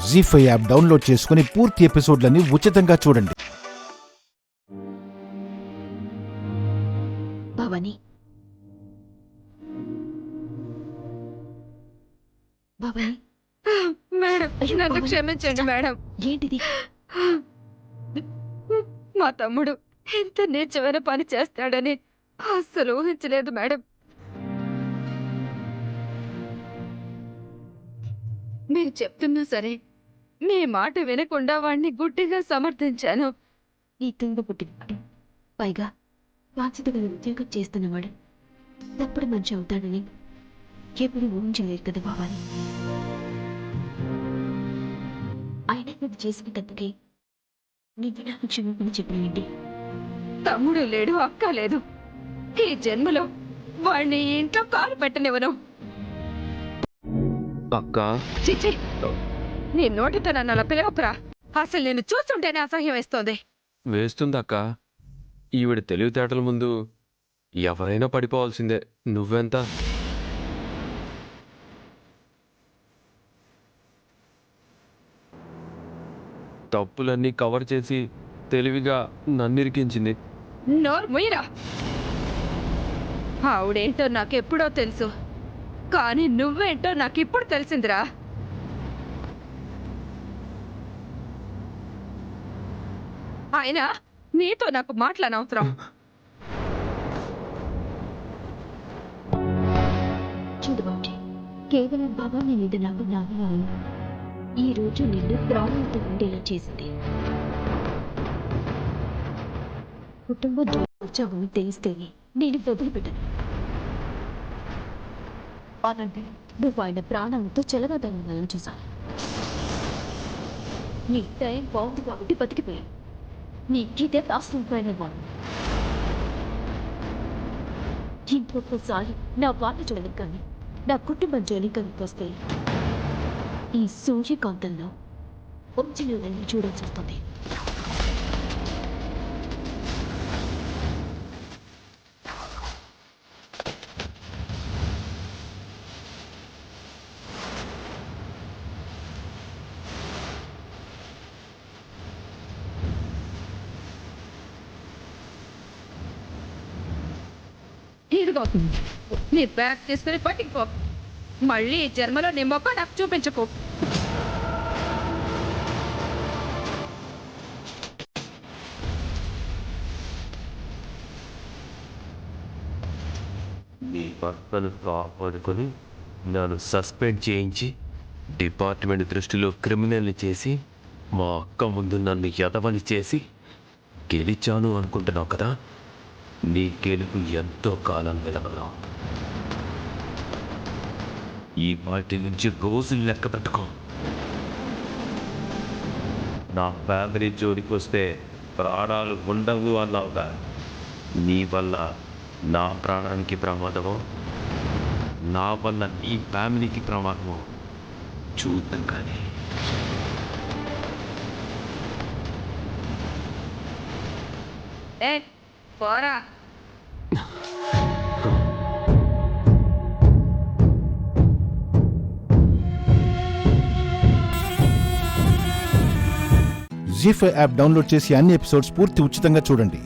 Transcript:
జీ5 app download చేసుకుని పూర్తి ఎపిసోడ్లని ఉచితంగా చూడండి. భవాని, భవాని, మేడం, నన్ను క్షమించండి మేడం. ఏంటిది? మా తమ్ముడు ఎంత నీచమైన పని చేస్తాడని అస్సలు ఊహించలేదు మేడం. మీరు చెప్తున్నా సరే మీ మాట వినకుండా వాణ్ణి గుడ్డిగా సమర్థించాను. నీ తుంగ పుట్టినట్టు, పైగా బాధ్యతగా ఉద్యోగం చేస్తున్నవాడు తప్పుడు మనిషి అవుతాడని ఎప్పుడు ఊహించలేదు కదా భవాని. ఆయన నువ్వు చేసిన తప్పుకి నీకు నాకు క్షమాపణ చెప్పినండి. తమ్ముడు లేడు, అక్క లేదు. ఈ జన్మలో వాణ్ణి ఇంట్లో కాలు పెట్టనివ్వను. అక్క, చిచి, నీ నోటితో నన్ను అలా పిలవకురా. అసలు నేను చూస్తుంటేనే అసహ్యం వేస్తోంది. వేస్తుంది అక్క. ఈవిడ తెలివితేటల ముందు ఎవరైనా పడిపోవాల్సిందే. నువ్వెంత? తప్పులన్నీ కవర్ చేసి తెలివిగా నన్నిరికించింది. నోరు ముయ్యరా. ఆవిడేంటో నాకెప్పుడో తెలుసు, కానీ నువ్వేంటో నాకిప్పుడు తెలిసిందిరా. అయినా నీతో నాకు మాట్లాడనవసరం. చూడు బాబు, కేవలం భవాని మీద నాకు నాగం ఈ రోజు నిన్ను ప్రాణంతో ఉండేలా చేసింది. కుటుంబం వచ్చావని తెలిస్తేనే నేను వదిలిపెట్టను. అనంటే నువ్వు ఆయన ప్రాణాలతో చెలగాదని చూసాను. నీ టైం బాగుంది కాబట్టి బతికిపోయాను. నీకిదే దాస్తుంటాయని వాళ్ళు ఇంకొకసారి నా వాళ్ళ జోలికి కానీ నా కుటుంబం జోలికి వస్తే ఈ సూర్యకాంతంలో వచ్చిన వెళ్ళి చూడాల్సి వస్తుంది. ఇదిగో నీ బ్యాగ్ తీసుకుని బయటికి పో. మళ్ళీ ఈ జన్మలో నీ మొక్క నాకు చూపించకు. నీ భర్తను కాపాడుకొని నన్ను సస్పెండ్ చేయించి డిపార్ట్మెంట్ దృష్టిలో క్రిమినల్ని చేసి మా అక్క ముందు నన్ను ఎదవని చేసి గెలిచాను అనుకుంటున్నావు కదా. నీ గెలుపు ఎంతో కాలం వెలగలా. ఈ వాటి నుంచి రోజులు లెక్క పెట్టుకో. నా ఫ్యామిలీ జోలికి వస్తే ప్రాణాలు ఉండవు అన్నావుగా. నీ వల్ల నా ప్రాణానికి ప్రమాదమో, నా వల్ల నీ ఫ్యామిలీకి ప్రమాదమో చూద్దాం. కానీ పోరా. జీ5 యాప్ డౌన్లోడ్ చేసి అన్ని ఎపిసోడ్స్ పూర్తి ఉచితంగా చూడండి.